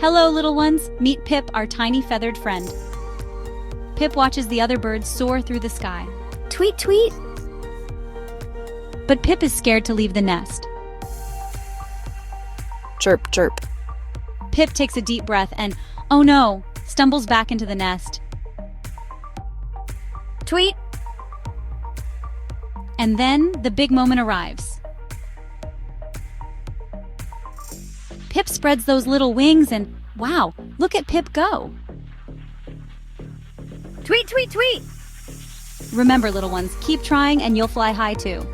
Hello, little ones. Meet Pip, our tiny feathered friend. Pip watches the other birds soar through the sky. Tweet, tweet. But Pip is scared to leave the nest. Chirp, chirp. Pip takes a deep breath and, oh no, stumbles back into the nest. Tweet. And then the big moment arrives. Pip spreads those little wings and, wow, look at Pip go. Tweet, tweet, tweet. Remember, little ones, keep trying and you'll fly high too.